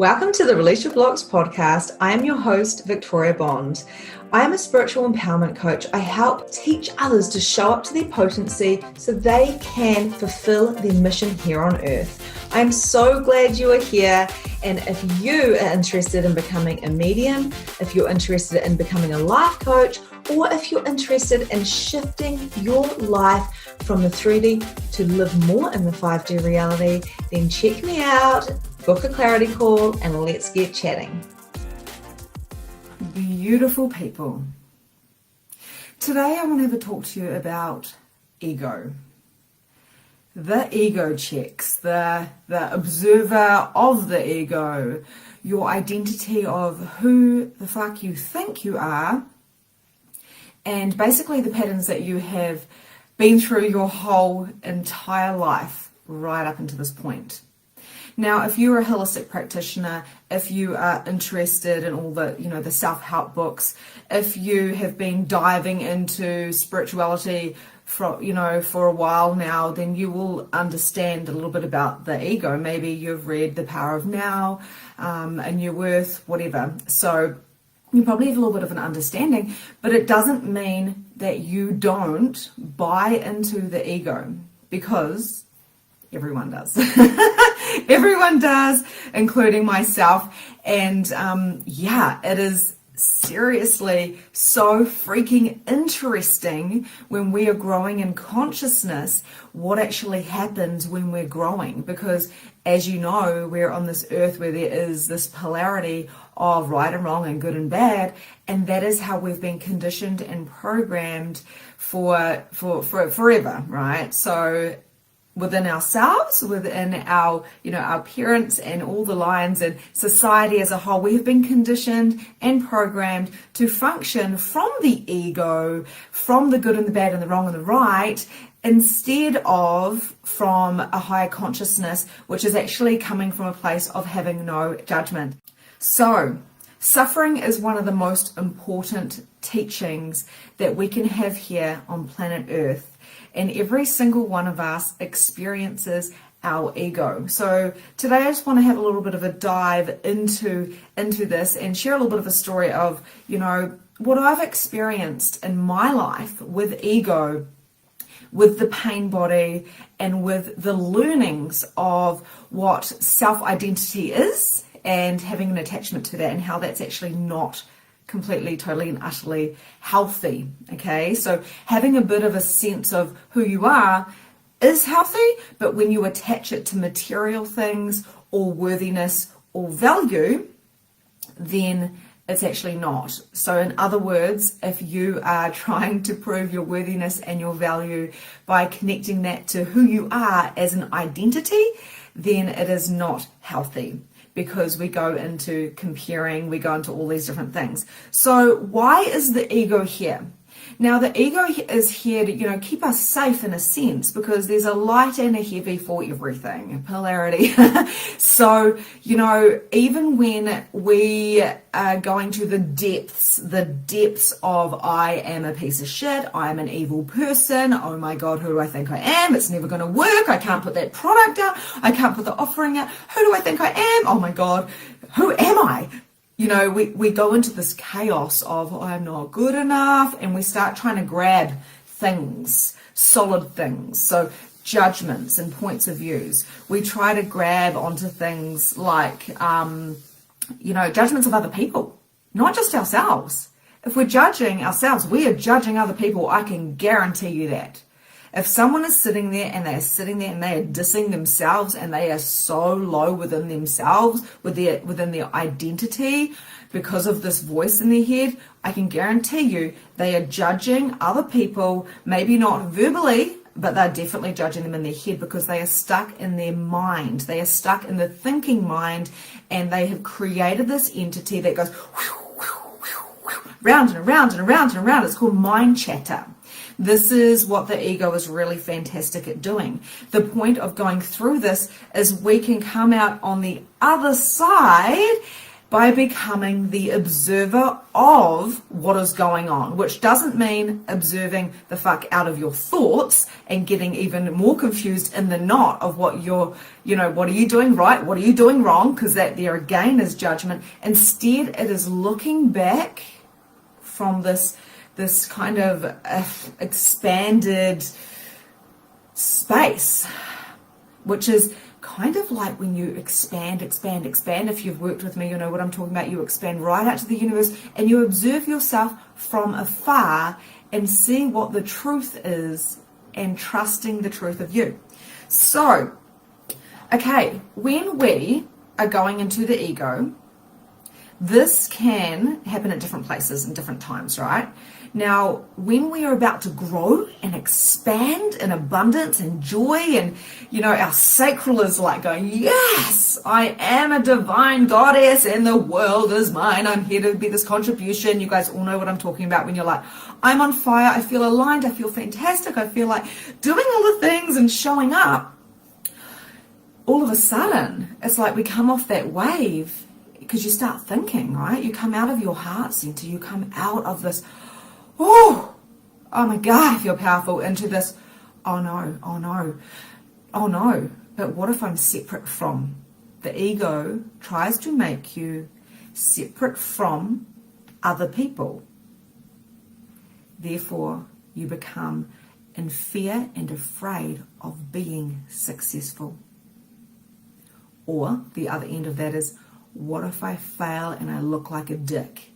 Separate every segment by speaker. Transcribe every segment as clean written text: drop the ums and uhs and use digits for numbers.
Speaker 1: Welcome to the Release Your Blocks podcast. I am your host, Victoria Bond. I am a spiritual empowerment coach. I help teach others to show up to their potency so they can fulfill their mission here on earth. I am so glad you are here. And if you are interested in becoming a medium, if you're interested in becoming a life coach, or if you're interested in shifting your life from the 3D to live more in the 5D reality, then check me out, book a clarity call, and let's get chatting.
Speaker 2: Beautiful people. Today I want to have a talk to you about ego. The ego checks, the observer of the ego, your identity of who the fuck you think you are, and basically the patterns that you have been through your whole entire life right up until this point. Now, if you're a holistic practitioner, if you are interested in all the, the self-help books, if you have been diving into spirituality for a while now, then you will understand a little bit about the ego. Maybe you've read The Power of Now, A New Worth, whatever. So you probably have a little bit of an understanding, but it doesn't mean that you don't buy into the ego, because everyone does. Everyone does, including myself. And it is seriously so freaking interesting when we are growing in consciousness what actually happens when we're growing, because as you know, we're on this earth where there is this polarity of right and wrong and good and bad, and that is how we've been conditioned and programmed for forever, right? So within ourselves, within our parents and all the lines and society as a whole, we have been conditioned and programmed to function from the ego, from the good and the bad and the wrong and the right, instead of from a higher consciousness, which is actually coming from a place of having no judgment. So, suffering is one of the most important teachings that we can have here on planet Earth. And every single one of us experiences our ego. So today I just want to have a little bit of a dive into this and share a little bit of a story of, what I've experienced in my life with ego, with the pain body, and with the learnings of what self-identity is and having an attachment to that, and how that's actually not completely, totally, and utterly healthy. Okay, so having a bit of a sense of who you are is healthy, but when you attach it to material things or worthiness or value, then it's actually not. So in other words, if you are trying to prove your worthiness and your value by connecting that to who you are as an identity, then it is not healthy, because we go into comparing, we go into all these different things. So why is the ego here? Now, the ego is here to, keep us safe in a sense, because there's a light and a heavy for everything, polarity. So, even when we are going to the depths of I am a piece of shit, I'm an evil person, oh my God, who do I think I am? It's never going to work. I can't put that product out. I can't put the offering out. Who do I think I am? Oh my God, who am I? We go into this chaos of I'm not good enough, and we start trying to grab things, solid things. So judgments and points of views. We try to grab onto things like, judgments of other people, not just ourselves. If we're judging ourselves, we are judging other people. I can guarantee you that. If someone is sitting there and they are dissing themselves, and they are so low within themselves, within their identity, because of this voice in their head, I can guarantee you they are judging other people, maybe not verbally, but they're definitely judging them in their head, because they are stuck in their mind. They are stuck in the thinking mind, and they have created this entity that goes round and around and around and around. It's called mind chatter. This is what the ego is really fantastic at doing. The point of going through this is we can come out on the other side by becoming the observer of what is going on, which doesn't mean observing the fuck out of your thoughts and getting even more confused in the knot of what you're, what are you doing right? What are you doing wrong? Because that there again is judgment. Instead, it is looking back from this kind of expanded space, which is kind of like when you expand. If you've worked with me, you know what I'm talking about. You expand right out to the universe and you observe yourself from afar and see what the truth is and trusting the truth of you. So, okay, when we are going into the ego, this can happen at different places and different times, right? Now, when we are about to grow and expand in abundance and joy and, our sacral is like going, yes, I am a divine goddess and the world is mine. I'm here to be this contribution. You guys all know what I'm talking about when you're like, I'm on fire. I feel aligned. I feel fantastic. I feel like doing all the things and showing up. All of a sudden, it's like we come off that wave because you start thinking, right? You come out of your heart center. You come out of this, oh my God, I feel powerful, into this, oh no. But what if I'm separate from? The ego tries to make you separate from other people. Therefore, you become in fear and afraid of being successful. Or the other end of that is, what if I fail and I look like a dick?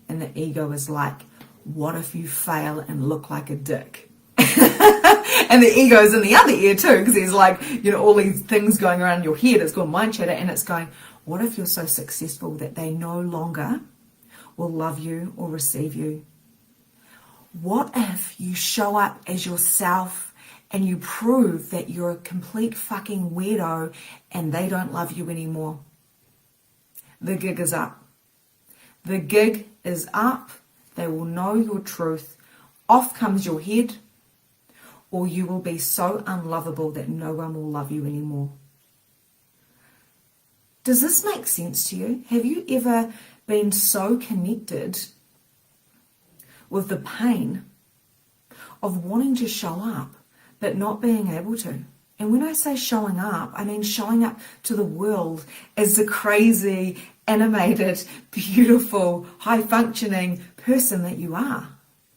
Speaker 2: And the ego is like, what if you fail and look like a dick? And the ego's in the other ear too, because there's like, all these things going around in your head. It's called mind chatter, and it's going, what if you're so successful that they no longer will love you or receive you? What if you show up as yourself and you prove that you're a complete fucking weirdo and they don't love you anymore? The gig is up. The gig is up. They will know your truth. Off comes your head, or you will be so unlovable that no one will love you anymore. Does this make sense to you? Have you ever been so connected with the pain of wanting to show up but not being able to? And when I say showing up, I mean showing up to the world as the crazy, animated, beautiful, high-functioning person that you are.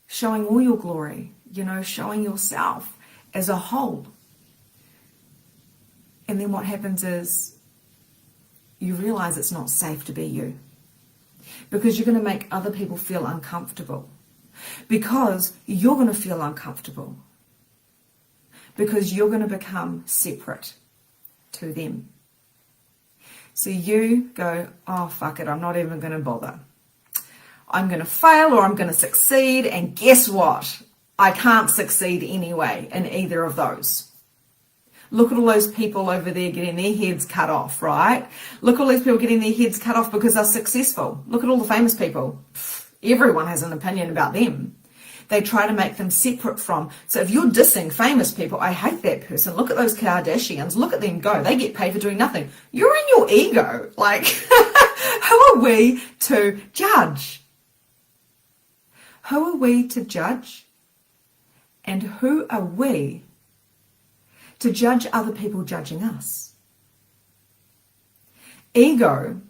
Speaker 2: Showing all your glory, showing yourself as a whole. And then what happens is you realize it's not safe to be you. Because you're going to make other people feel uncomfortable. Because you're going to feel uncomfortable. Because you're going to become separate to them. So you go, oh, fuck it, I'm not even going to bother. I'm going to fail or I'm going to succeed, and guess what? I can't succeed anyway in either of those. Look at all those people over there getting their heads cut off, right? Look at all these people getting their heads cut off because they're successful. Look at all the famous people. Everyone has an opinion about them. They try to make them separate from. So if you're dissing famous people, I hate that person. Look at those Kardashians. Look at them go. They get paid for doing nothing. You're in your ego. Like, who are we to judge? Who are we to judge? And who are we to judge other people judging us? Ego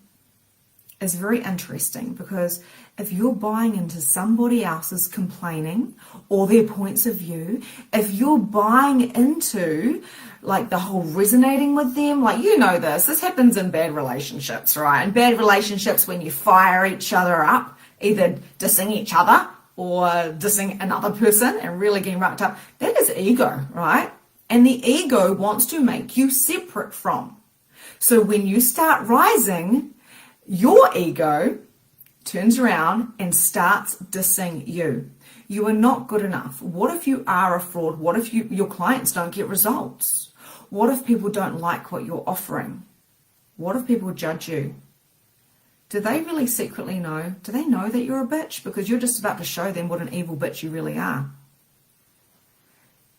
Speaker 2: is very interesting because if you're buying into somebody else's complaining or their points of view, if you're buying into like the whole resonating with them, like this happens in bad relationships, right? In bad relationships, when you fire each other up, either dissing each other or dissing another person and really getting wrapped up, that is ego, right? And the ego wants to make you separate from. So when you start rising, your ego turns around and starts dissing you. You are not good enough. What if you are a fraud? What if your clients don't get results? What if people don't like what you're offering? What if people judge you? Do they really secretly know? Do they know that you're a bitch? Because you're just about to show them what an evil bitch you really are.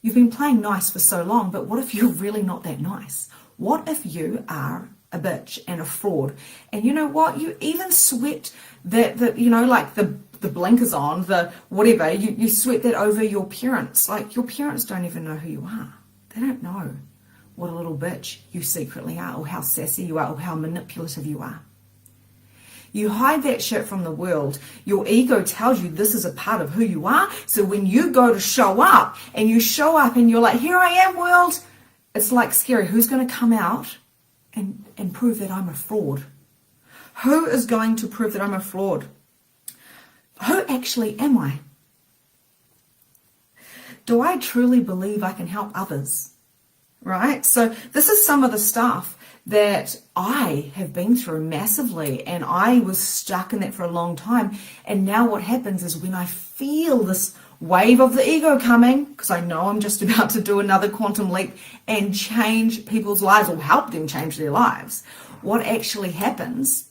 Speaker 2: You've been playing nice for so long, but what if you're really not that nice? What if you are a a bitch and a fraud. And you know what? You even swept that you know, like the blinkers on, the whatever, you swept that over your parents. Like, your parents don't even know who you are. They don't know what a little bitch you secretly are, or how sassy you are, or how manipulative you are. You hide that shit from the world. Your ego tells you this is a part of who you are. So when you go to show up and you're like, here I am, world, it's like scary. Who's going to come out and prove that I'm a fraud? Who is going to prove that I'm a fraud? Who actually am I? Do I truly believe I can help others? Right? So this is some of the stuff that I have been through massively, and I was stuck in that for a long time. And now what happens is, when I feel this wave of the ego coming, because I know I'm just about to do another quantum leap and change people's lives, or help them change their lives, what actually happens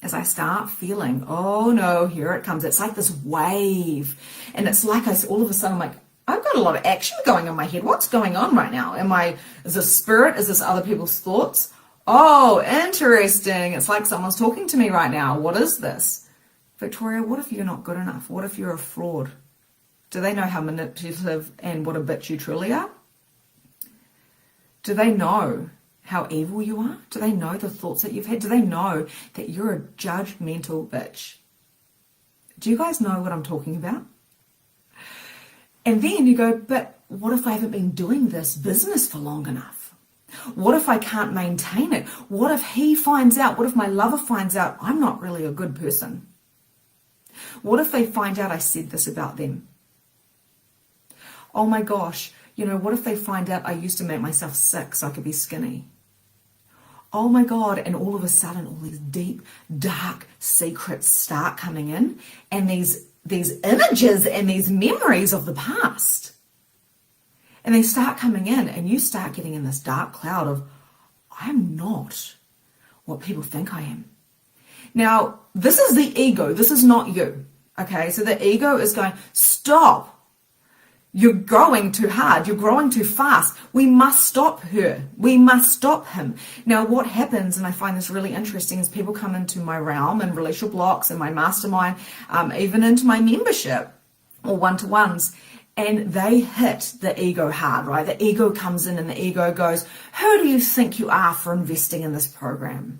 Speaker 2: is I start feeling, oh no, here it comes. It's like this wave, and it's like all of a sudden I'm like, I've got a lot of action going on in my head. What's going on right now? Is this spirit? Is this other people's thoughts? Oh, interesting. It's like someone's talking to me right now. What is this? Victoria, what if you're not good enough? What if you're a fraud? Do they know how manipulative and what a bitch you truly are? Do they know how evil you are? Do they know the thoughts that you've had? Do they know that you're a judgmental bitch? Do you guys know what I'm talking about? And then you go, but what if I haven't been doing this business for long enough? What if I can't maintain it? What if he finds out? What if my lover finds out I'm not really a good person? What if they find out I said this about them? Oh my gosh, what if they find out I used to make myself sick so I could be skinny? Oh my God, and all of a sudden all these deep, dark secrets start coming in, and these images and these memories of the past. And they start coming in, and you start getting in this dark cloud of, I'm not what people think I am. Now, this is the ego. This is not you. Okay, so the ego is going, stop. You're growing too hard. You're growing too fast. We must stop her. We must stop him. Now, what happens, and I find this really interesting, is people come into my realm and release your blocks and my mastermind, even into my membership or one-to-ones, and they hit the ego hard, right? The ego comes in and the ego goes, who do you think you are for investing in this program?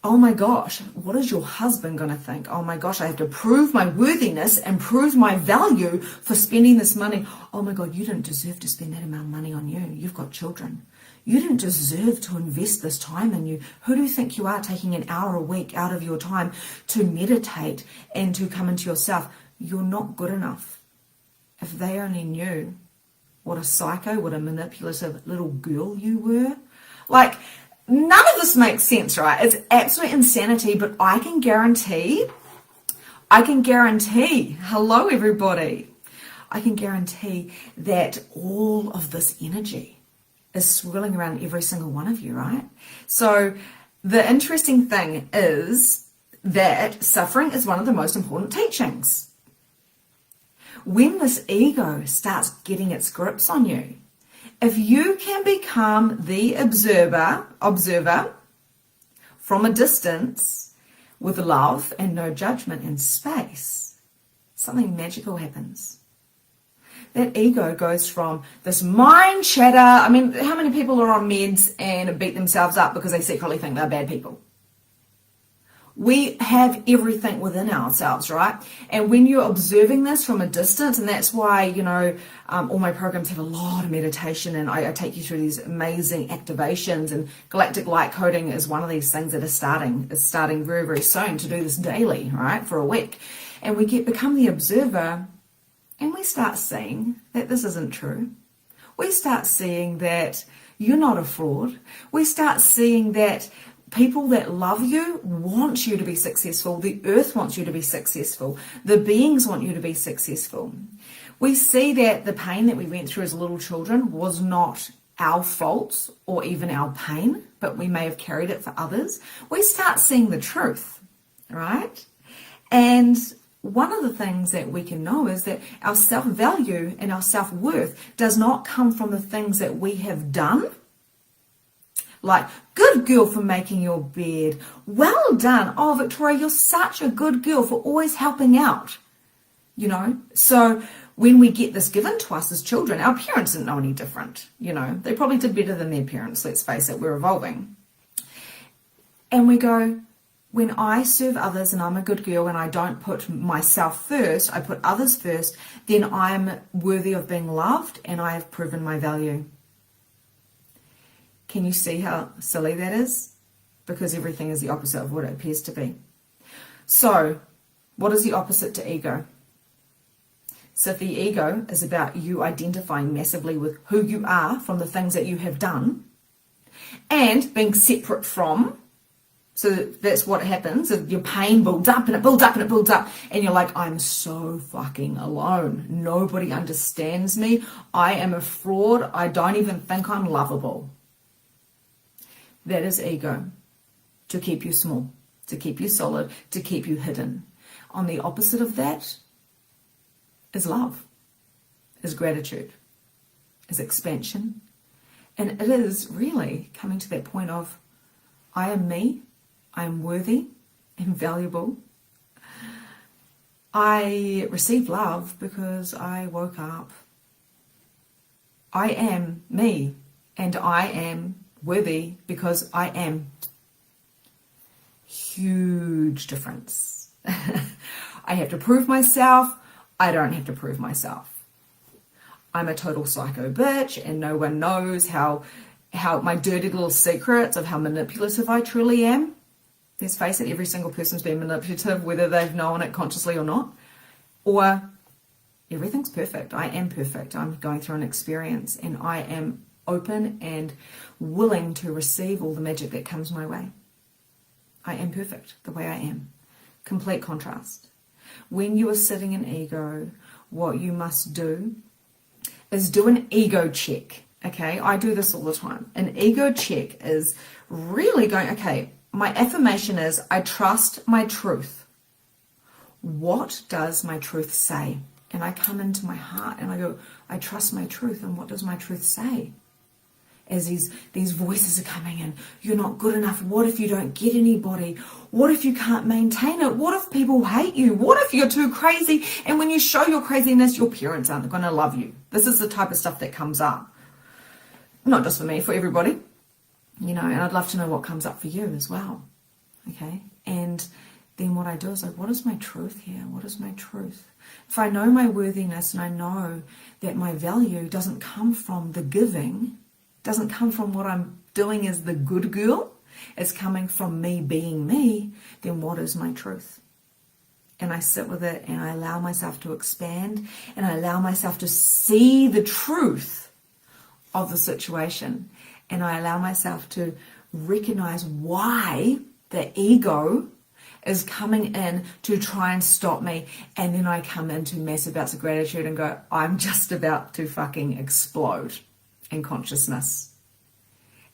Speaker 2: Oh my gosh, what is your husband going to think? Oh my gosh, I have to prove my worthiness and prove my value for spending this money. Oh my God, you didn't deserve to spend that amount of money on you. You've got children. You didn't deserve to invest this time in you. Who do you think you are, taking an hour a week out of your time to meditate and to come into yourself? You're not good enough. If they only knew what a psycho, what a manipulative little girl you were. Like, none of this makes sense, right? It's absolute insanity, but I can guarantee, hello everybody, I can guarantee that all of this energy is swirling around every single one of you, right? So the interesting thing is that suffering is one of the most important teachings. When this ego starts getting its grips on you, if you can become the observer from a distance with love and no judgment and space, something magical happens. That ego goes from this mind chatter. I mean, how many people are on meds and beat themselves up because they secretly think they're bad people? We have everything within ourselves, right? And when you're observing this from a distance, and that's why, all my programs have a lot of meditation, and I take you through these amazing activations, and galactic light coding is one of these things that is starting very, very soon to do this daily, right, for a week. And we become the observer, and we start seeing that this isn't true. We start seeing that you're not a fraud. We start seeing that people that love you want you to be successful. The earth wants you to be successful. The beings want you to be successful. We see that the pain that we went through as little children was not our fault or even our pain, but we may have carried it for others. We start seeing the truth, right? And one of the things that we can know is that our self-value and our self-worth does not come from the things that we have done, Like, good girl for making your bed. Well done. Oh, Victoria, you're such a good girl for always helping out. You know, so when we get this given to us as children, our parents didn't know any different. You know, they probably did better than their parents, let's face it, we're evolving. And we go, when I serve others and I'm a good girl and I don't put myself first, I put others first, then I'm worthy of being loved and I have proven my value. Can you see how silly that is? Because everything is the opposite of what it appears to be. So, what is the opposite to ego? So if the ego is about you identifying massively with who you are from the things that you have done and being separate from, so that's what happens. Your pain builds up and it builds up and it builds up. And you're like, I'm so fucking alone. Nobody understands me. I am a fraud. I don't even think I'm lovable. That is ego. To keep you small, to keep you solid, to keep you hidden. On the opposite of that is love, is gratitude, is expansion. And it is really coming to that point of, I am me. I am worthy and valuable. I received love because I woke up. I am me and I am worthy because I am. Huge difference. I have to prove myself. I don't have to prove myself. I'm a total psycho bitch and no one knows how my dirty little secrets of how manipulative I truly am. Let's face it, every single person's been manipulative, whether they've known it consciously or not. Or everything's perfect. I am perfect. I'm going through an experience and I am open and willing to receive all the magic that comes my way. I am perfect the way I am. Complete contrast. When you are sitting in ego, what you must do is do an ego check. Okay, I do this all the time. An ego check is really going, okay, my affirmation is, I trust my truth. What does my truth say? And I come into my heart and I go, I trust my truth. And what does my truth say? As these voices are coming in, you're not good enough. What if you don't get anybody? What if you can't maintain it? What if people hate you? What if you're too crazy? And when you show your craziness, your parents aren't going to love you. This is the type of stuff that comes up. Not just for me, for everybody. You know, and I'd love to know what comes up for you as well. Okay? And then what I do is like, what is my truth here? What is my truth? If I know my worthiness and I know that my value doesn't come from the giving, doesn't come from what I'm doing as the good girl, it's coming from me being me, then what is my truth? And I sit with it and I allow myself to expand and I allow myself to see the truth of the situation. And I allow myself to recognize why the ego is coming in to try and stop me. And then I come into massive bouts of gratitude and go, I'm just about to fucking explode in consciousness.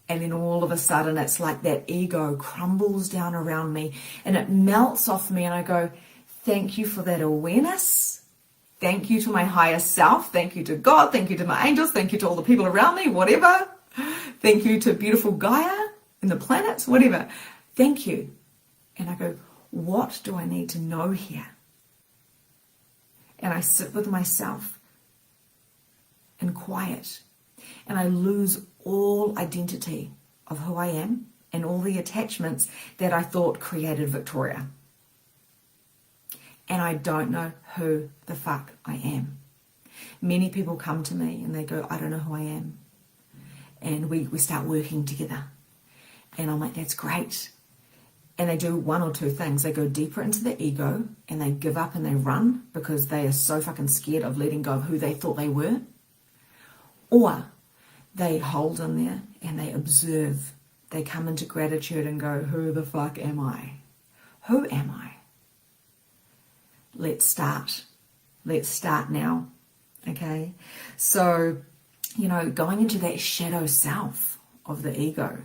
Speaker 2: And then all of a sudden it's like that ego crumbles down around me and it melts off me and I go, thank you for that awareness. Thank you to my higher self. Thank you to God. Thank you to my angels. Thank you to all the people around me, whatever. Thank you to beautiful Gaia and the planets, whatever. Thank you. And I go, what do I need to know here? And I sit with myself in quiet. And I lose all identity of who I am and all the attachments that I thought created Victoria. And I don't know who the fuck I am. Many people come to me and they go, I don't know who I am. And we start working together. And I'm like, that's great. And they do one or two things. They go deeper into the ego and they give up and they run because they are so fucking scared of letting go of who they thought they were. Or they hold in there and they observe. They come into gratitude and go, who the fuck am I? Who am I? Let's start. Let's start now. Okay? So, you know, going into that shadow self of the ego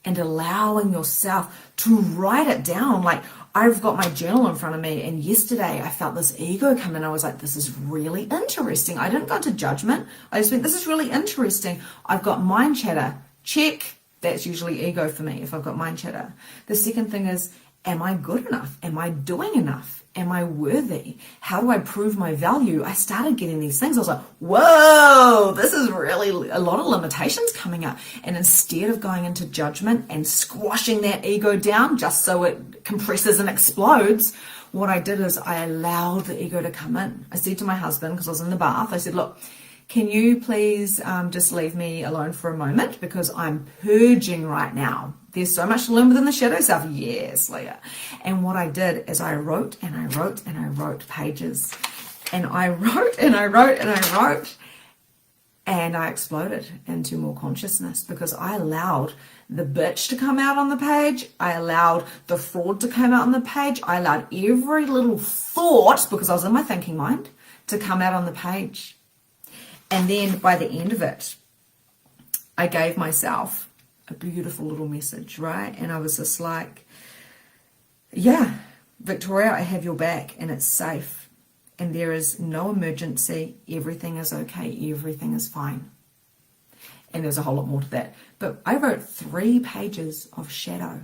Speaker 2: and allowing yourself to write it down. Like, I've got my journal in front of me, and yesterday I felt this ego come in. I was like, this is really interesting. I didn't go to judgment. I just went, this is really interesting. I've got mind chatter. Check. That's usually ego for me if I've got mind chatter. The second thing is, am I good enough? Am I doing enough? Am I worthy? How do I prove my value? I started getting these things. I was like, whoa, this is really a lot of limitations coming up. And instead of going into judgment and squashing that ego down just so it compresses and explodes, what I did is I allowed the ego to come in. I said to my husband, because I was in the bath, I said, look, can you please just leave me alone for a moment, because I'm purging right now. There's so much to learn within the shadow self. Yes, Leah. And what I did is I wrote and I wrote and I wrote pages. And I wrote and I wrote and I wrote. And I exploded into more consciousness, because I allowed the bitch to come out on the page. I allowed the fraud to come out on the page. I allowed every little thought, because I was in my thinking mind, to come out on the page. And then by the end of it, I gave myself a beautiful little message, right? And I was just like, yeah, Victoria, I have your back and it's safe. And there is no emergency. Everything is okay. Everything is fine. And there's a whole lot more to that. But I wrote 3 pages of shadow.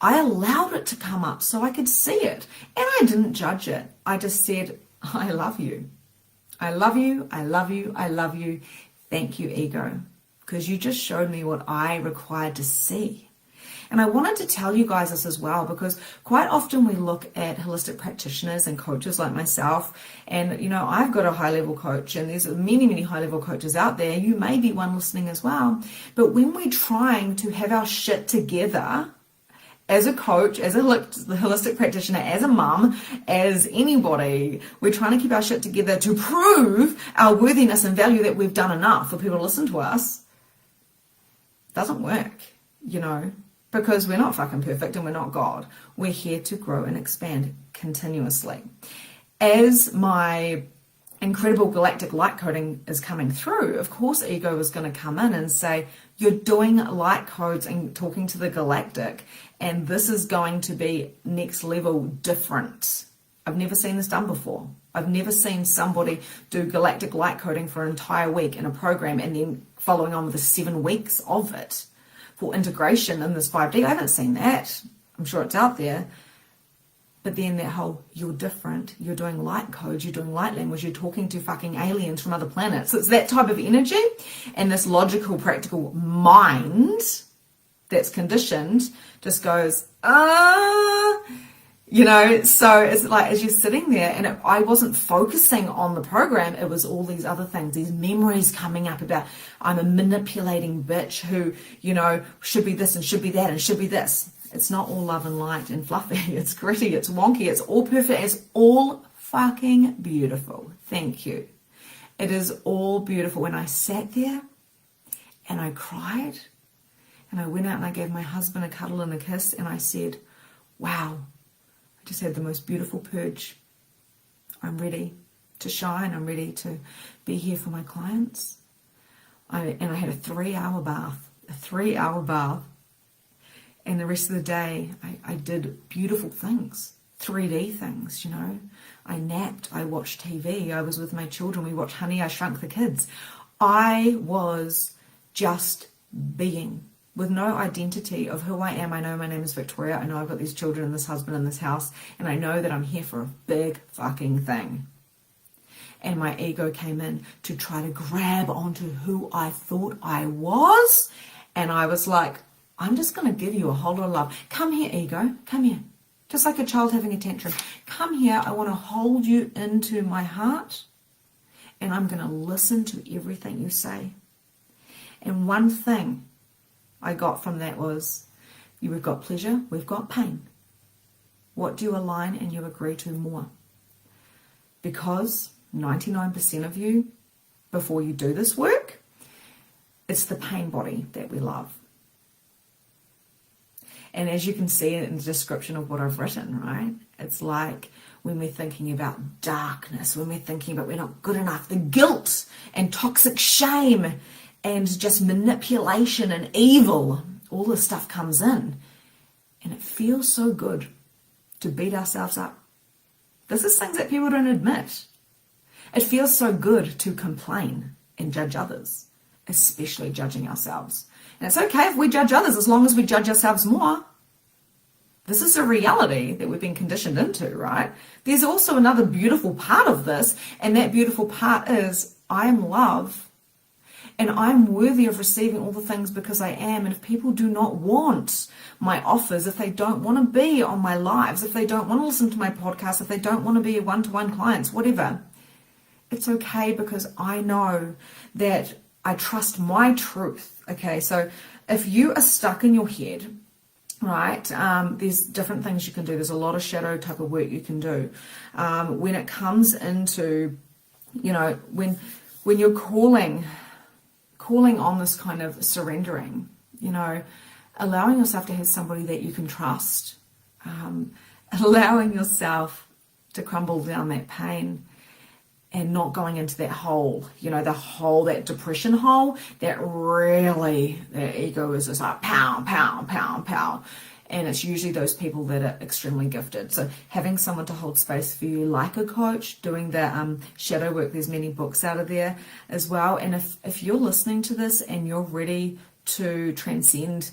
Speaker 2: I allowed it to come up so I could see it. And I didn't judge it. I just said, I love you. I love you, I love you, I love you. Thank you, ego, because you just showed me what I required to see. And I wanted to tell you guys this as well, because quite often we look at holistic practitioners and coaches like myself, and you know, I've got a high-level coach, and there's many, many high-level coaches out there. You may be one listening as well. But when we're trying to have our shit together, as a coach, as a holistic practitioner, as a mum, as anybody, we're trying to keep our shit together to prove our worthiness and value that we've done enough for people to listen to us. Doesn't work, you know, because we're not fucking perfect and we're not God. We're here to grow and expand continuously. As my incredible galactic light coding is coming through, of course ego is going to come in and say, you're doing light codes and talking to the galactic, and this is going to be next level different. I've never seen this done before. I've never seen somebody do galactic light coding for an entire week in a program and then following on with the 7 weeks of it for integration in this 5D. I haven't seen that. I'm sure it's out there. But then that whole, you're different, you're doing light codes, you're doing light language, you're talking to fucking aliens from other planets. So it's that type of energy, and this logical, practical mind that's conditioned just goes, you know. So it's like, as you're sitting there, and I wasn't focusing on the program, it was all these other things, these memories coming up about, I'm a manipulating bitch who, you know, should be this and should be that and should be this. It's not all love and light and fluffy. It's gritty, it's wonky, it's all perfect, it's all fucking beautiful. Thank you. It is all beautiful. When I sat there and I cried and I went out and I gave my husband a cuddle and a kiss and I said, wow, I just had the most beautiful purge. I'm ready to shine. I'm ready to be here for my clients. And I had a 3-hour bath, And the rest of the day, I did beautiful things, 3D things, you know. I napped, I watched TV, I was with my children, we watched Honey, I Shrunk the Kids. I was just being with no identity of who I am. I know my name is Victoria, I know I've got these children and this husband and this house, and I know that I'm here for a big fucking thing. And my ego came in to try to grab onto who I thought I was, and I was like, I'm just going to give you a whole lot of love. Come here, ego. Come here. Just like a child having a tantrum. Come here. I want to hold you into my heart. And I'm going to listen to everything you say. And one thing I got from that was, we've got pleasure, we've got pain. What do you align and you agree to more? Because 99% of you, before you do this work, it's the pain body that we love. And as you can see in the description of what I've written, right? It's like when we're thinking about darkness, when we're thinking about we're not good enough, the guilt and toxic shame and just manipulation and evil, all this stuff comes in. And it feels so good to beat ourselves up. This is things that people don't admit. It feels so good to complain and judge others, especially judging ourselves. And it's okay if we judge others as long as we judge ourselves more. This is a reality that we've been conditioned into, right? There's also another beautiful part of this, and that beautiful part is I am love, and I'm worthy of receiving all the things because I am. And if people do not want my offers, if they don't want to be on my lives, if they don't want to listen to my podcast, if they don't want to be one-to-one clients, whatever, it's okay because I know that I trust my truth. Okay, so if you are stuck in your head, right, there's different things you can do. There's a lot of shadow type of work you can do. When it comes into, when you're calling on this kind of surrendering, allowing yourself to have somebody that you can trust, allowing yourself to crumble down that pain, and not going into that hole, that depression hole, that ego is just like pound, pound, pound, pound. And it's usually those people that are extremely gifted. So having someone to hold space for you, like a coach, doing the shadow work, there's many books out of there as well. And if you're listening to this and you're ready to transcend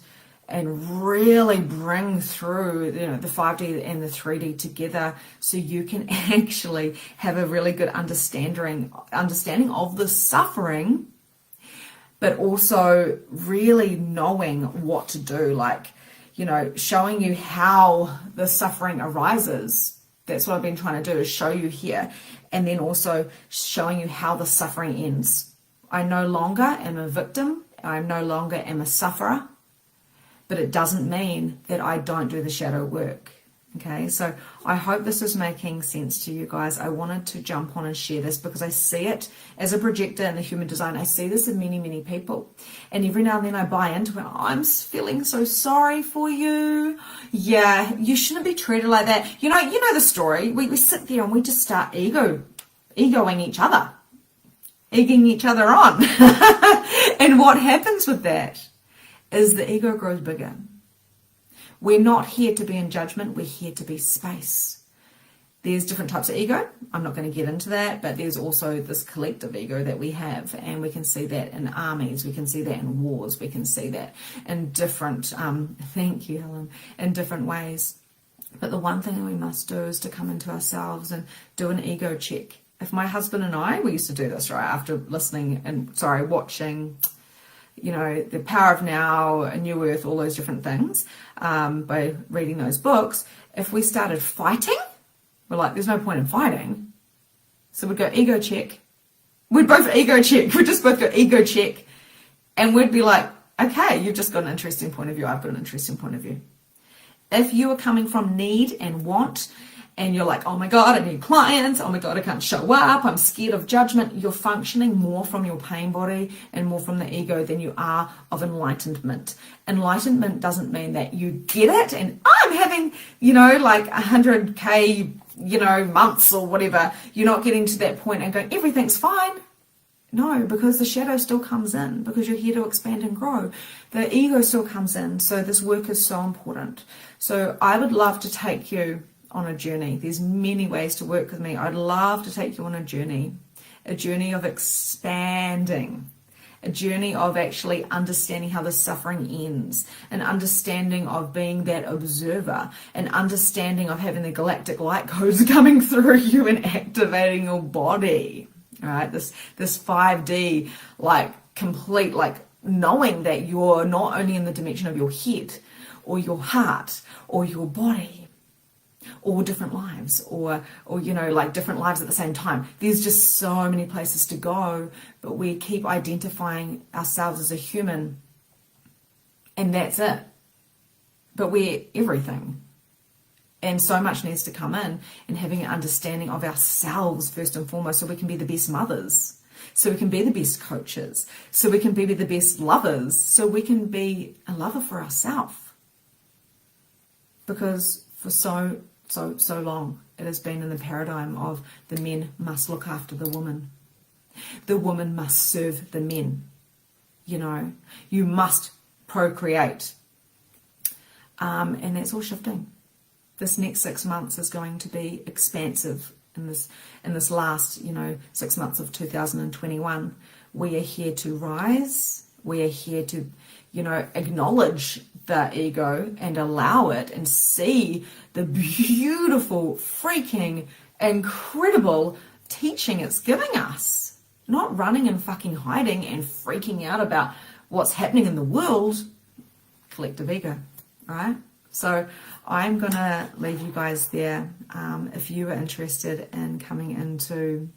Speaker 2: and really bring through the 5D and the 3D together, so you can actually have a really good understanding of the suffering, but also really knowing what to do, showing you how the suffering arises. That's what I've been trying to do, is show you here, and then also showing you how the suffering ends. I no longer am a victim, I no longer am a sufferer, but it doesn't mean that I don't do the shadow work. Okay, so I hope this is making sense to you guys. I wanted to jump on and share this because I see it as a projector in the human design. I see this in many, many people. And every now and then I buy into it. I'm feeling so sorry for you. Yeah, you shouldn't be treated like that. You know the story. We sit there and we just start egoing each other, egging each other on. And what happens with that is the ego grows bigger. We're not here to be in judgment, we're here to be space. There's different types of ego. I'm not going to get into that, but there's also this collective ego that we have, and we can see that in armies, we can see that in wars, we can see that in different, thank you, Helen, in different ways. But the one thing that we must do is to come into ourselves and do an ego check. If my husband and I, we used to do this, right, after watching The Power of Now, A New Earth, all those different things, by reading those books, if we started fighting, we're like, there's no point in fighting. So we'd go ego check. We'd both ego check. We'd just both go ego check. And we'd be like, okay, you've just got an interesting point of view. I've got an interesting point of view. If you are coming from need and want, and you're like, oh my God, I need clients. Oh my God, I can't show up. I'm scared of judgment. You're functioning more from your pain body and more from the ego than you are of enlightenment. Enlightenment doesn't mean that you get it and I'm having, 100K, months or whatever. You're not getting to that point and going, everything's fine. No, because the shadow still comes in, because you're here to expand and grow. The ego still comes in. So this work is so important. So I would love to take you on a journey. There's many ways to work with me. I'd love to take you on a journey of expanding, a journey of actually understanding how the suffering ends, an understanding of being that observer, an understanding of having the galactic light codes coming through you and activating your body. All right, this 5D, complete, knowing that you're not only in the dimension of your head or your heart or your body, or different lives, or different lives at the same time. There's just so many places to go, but we keep identifying ourselves as a human, and that's it. But we're everything. And so much needs to come in, and having an understanding of ourselves first and foremost, so we can be the best mothers, so we can be the best coaches, so we can be the best lovers, so we can be a lover for ourselves. Because for so long it has been in the paradigm of the men must look after the woman. The woman must serve the men. You must procreate. And that's all shifting. This next 6 months is going to be expansive. In this last 6 months of 2021, we are here to rise. We are here to acknowledge the ego and allow it and see the beautiful, freaking, incredible teaching it's giving us. Not running and fucking hiding and freaking out about what's happening in the world. Collective ego, right? So I'm going to leave you guys there. If you are interested in coming into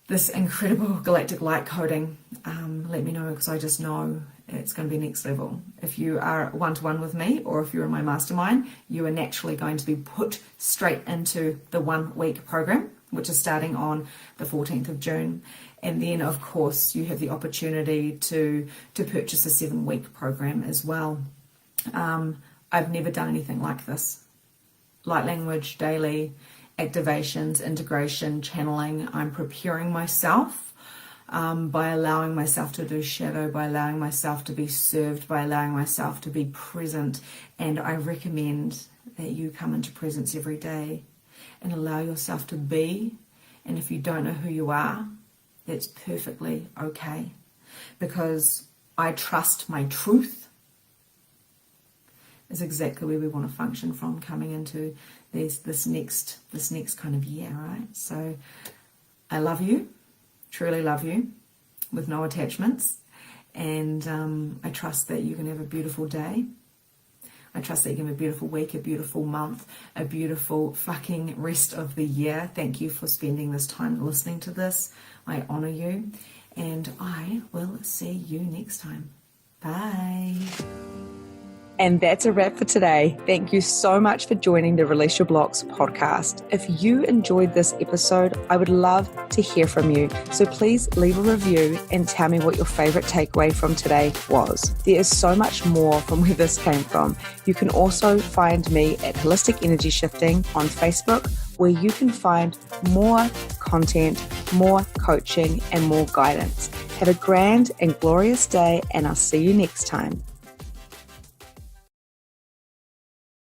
Speaker 2: this incredible galactic light coding, let me know, because I just know it's going to be next level. If you are one-to-one with me, or if you're in my mastermind, you are naturally going to be put straight into the 1 week program, which is starting on the 14th of June. And then, of course, you have the opportunity to purchase a 7 week program as well. I've never done anything like this. Light language, daily, activations, integration, channeling. I'm preparing myself by allowing myself to do shadow, by allowing myself to be served, by allowing myself to be present. And I recommend that you come into presence every day and allow yourself to be. And if you don't know who you are, that's perfectly okay, because I trust my truth is exactly where we want to function from coming into this next kind of year, right? So I love you, truly love you, with no attachments, and I trust that you can have a beautiful day. I trust that you can have a beautiful week, a beautiful month, a beautiful fucking rest of the year. Thank you for spending this time listening to this. I honor you, and I will see you next time. Bye.
Speaker 1: And that's a wrap for today. Thank you so much for joining the Release Your Blocks podcast. If you enjoyed this episode, I would love to hear from you. So please leave a review and tell me what your favorite takeaway from today was. There is so much more from where this came from. You can also find me at Holistic Energy Shifting on Facebook, where you can find more content, more coaching, and more guidance. Have a grand and glorious day, and I'll see you next time.